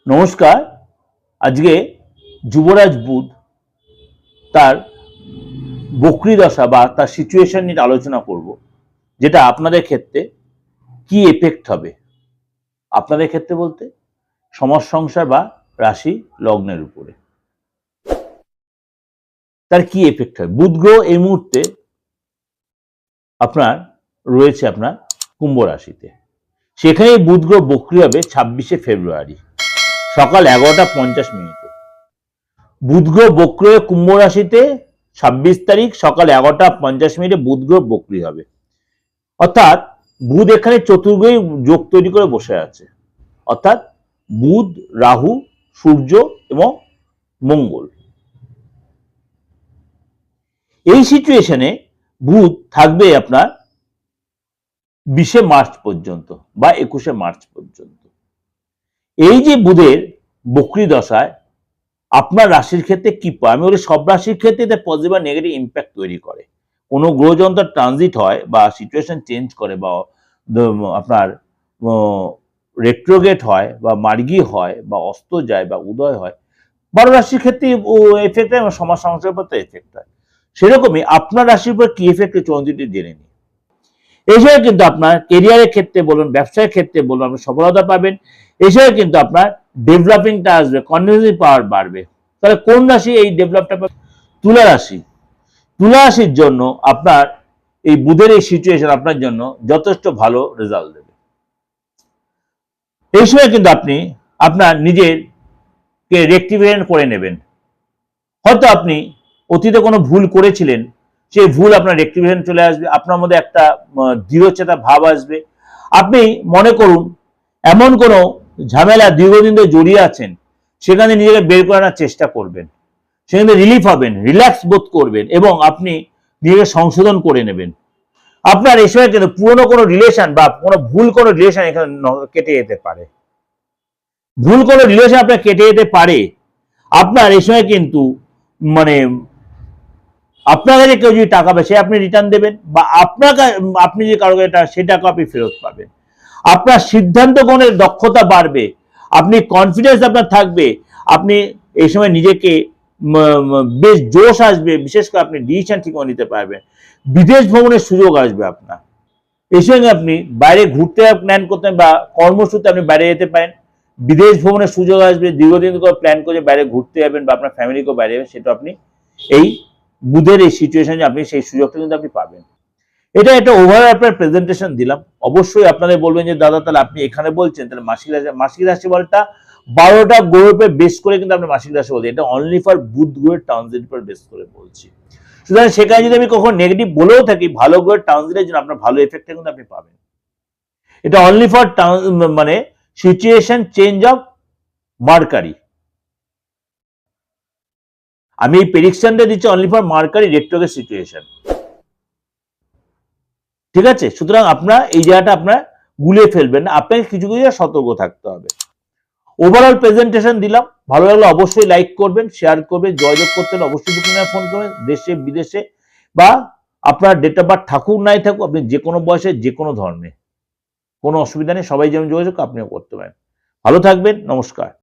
নমস্কার। আজকে যুবরাজ বুধ তার বক্রী দশা বা তার সিচুয়েশন নিয়ে আলোচনা করব, যেটা আপনাদের ক্ষেত্রে কি এফেক্ট হবে। আপনাদের ক্ষেত্রে বলতে সমাজ সংসার বা রাশি লগ্নের উপরে তার কি এফেক্ট হয়। বুধ গ্রহ এই মুহূর্তে আপনার রয়েছে আপনার কুম্ভ রাশিতে। সেখানে বুধ গ্রহ বক্রী হবে 26শে ফেব্রুয়ারি সকাল 11টা 50 মিনিটে। বুধ গ্রহ বক্রী হয়ে কুম্ভ রাশিতে 26 তারিখ সকাল 11টা 50 মিনিটে বুধ গ্রহ বক্রী হবে। অর্থাৎ বুধ এখানে চতুর্গ্রহী যোগ তৈরি করে বসে আছে। অর্থাৎ বুধ, রাহু, সূর্য এবং মঙ্গল। এই সিচুয়েশনে বুধ থাকবে আপনার 20শে মার্চ পর্যন্ত বা 21শে মার্চ পর্যন্ত। এই যে বুধের বক্রী দশায় আপনার রাশির ক্ষেত্রে কি পায়, আমি বলি সব রাশির ক্ষেত্রে এটা পজিটিভ বা নেগেটিভ ইম্প্যাক্ট তৈরি করে। কোনো গ্রহযন্ত্র ট্রানজিট হয় বা সিচুয়েশন চেঞ্জ করে বা আপনার রেট্রোগেট হয় বা মার্গী হয় বা অস্ত যায় বা উদয় হয়, 12 রাশির ক্ষেত্রে এফেক্ট হয় এবং সমাজ সংসারের উপর এফেক্ট হয়। সেরকমই আপনার রাশির উপর কি এফেক্ট চন্দ্রটি জেনে নিই। এছাড়া কিন্তু আপনার কেরিয়ারের ক্ষেত্রে বলুন, ব্যবসায়ের ক্ষেত্রে বলুন, আপনি সফলতা পাবেন। এছাড়া কিন্তু আপনার ডেভেলপিংটা আসবে, কনভিন্সিং পাওয়ার বাড়বে। তাহলে কোন রাশি এই ডেভেলপটা পাবে? তুলা রাশি। তুলা রাশির জন্য আপনার এই বুধের এই সিচুয়েশন আপনার জন্য যথেষ্ট ভালো রেজাল্ট দেবে। এই সময় কিন্তু আপনি আপনার নিজেরকে রেকটিফিকেশন করে নেবেন। হয়তো আপনি অতীতে কোনো ভুল করেছিলেন, সেই ভুল আপনার রেকটিফিকেশন চলে আসবে, আপনার মধ্যে একটা দৃঢ়চেতা ভাব আসবে। আপনি মনে করুন এমন কোনো ঝামেলা দীর্ঘদিন ধরে জড়িয়ে আছেন, সেখানে নিজেকে বের করার চেষ্টা করবেন, সেখানে রিলিফ হবেন, রিল্যাক্স বোধ করবেন এবং আপনি নিজেকে সংশোধন করে নেবেন। আপনার এই সময় কিন্তু পুরনো কোনো রিলেশন বা কোনো ভুল কোনো রিলেশন এখানে কেটে যেতে পারে। ভুল কোনো রিলেশন আপনার কেটে যেতে পারে। আপনার এই সময় কিন্তু মানে আপনার কাছে কেউ যদি টাকা পায় সে আপনি রিটার্ন দেবেন, বা আপনি যে কারো কাছে সেই টাকা আপনি ফেরত পাবেন। আপনার সিদ্ধান্ত গ্রহণের দক্ষতা বাড়বে, আপনি কনফিডেন্স আপনার থাকবে, আপনি এই সময় নিজেকে বেশ জোশ আসবে, বিশেষ করে আপনি ডিসিশন ঠিক নিতে পারবেন। বিদেশ ভ্রমণের সুযোগ আসবে আপনার। এই সঙ্গে আপনি বাইরে ঘুরতে প্ল্যান করতে বা কর্মসূত্রে আপনি বাইরে যেতে পারেন, বিদেশ ভ্রমণের সুযোগ আসবে। দীর্ঘদিন করে প্ল্যান করে বাইরে ঘুরতে যাবেন বা আপনার ফ্যামিলিকেও বাইরে যাবেন, সেটা আপনি এই বুধের এই সিচুয়েশনে আপনি সেই সুযোগটা কিন্তু আপনি পাবেন। এটা একটা ওভারঅল আপনার প্রেজেন্টেশন দিলাম। অবশ্যই আপনাদের বলবেন যে দাদা তাহলে আপনি এখানে বলছেন, তাহলে মাসিক রাশি বলটা 12টা গ্রহের বেস করে কিন্তু আপনি মাসিক রাশি বলছেন। এটা অনলি ফর বুধ গ্রহের ট্রানজিট উপর বেস করে বলছি। সুতরাং সেখানে যদি আমি কখনো নেগেটিভ বলেও থাকি, ভালো গ্রহের ট্রানজিটের জন্য আপনার ভালো এফেক্টটা কিন্তু আপনি পাবেন। এটা অনলি ফর মানে সিচুয়েশন চেঞ্জ অফ মার্কারি। আমি এই প্রেডিকশনটা দিচ্ছি only for mercury retrograde situation. ঠিক আছে? সুতরাং আপনার এই জায়গাটা আপনার গুলিয়ে ফেলবেন না, আপনাকে কিছু কিছু সতর্ক থাকতে হবে। ওভারঅল প্রেজেন্টেশন দিলাম। ভালো লাগলে অবশ্যই লাইক করবেন, শেয়ার করবেন, যোগাযোগ করতে হলে অবশ্যই দুপুরে ফোন করবেন, দেশে বিদেশে বা আপনার ডেট অফ বার্থ থাকুক নাই থাকুক, আপনি যে কোনো বয়সে যে কোনো ধর্মে, কোনো অসুবিধা নেই, সবাই যেমন যোগাযোগ আপনিও করতে পারেন। ভালো থাকবেন, নমস্কার।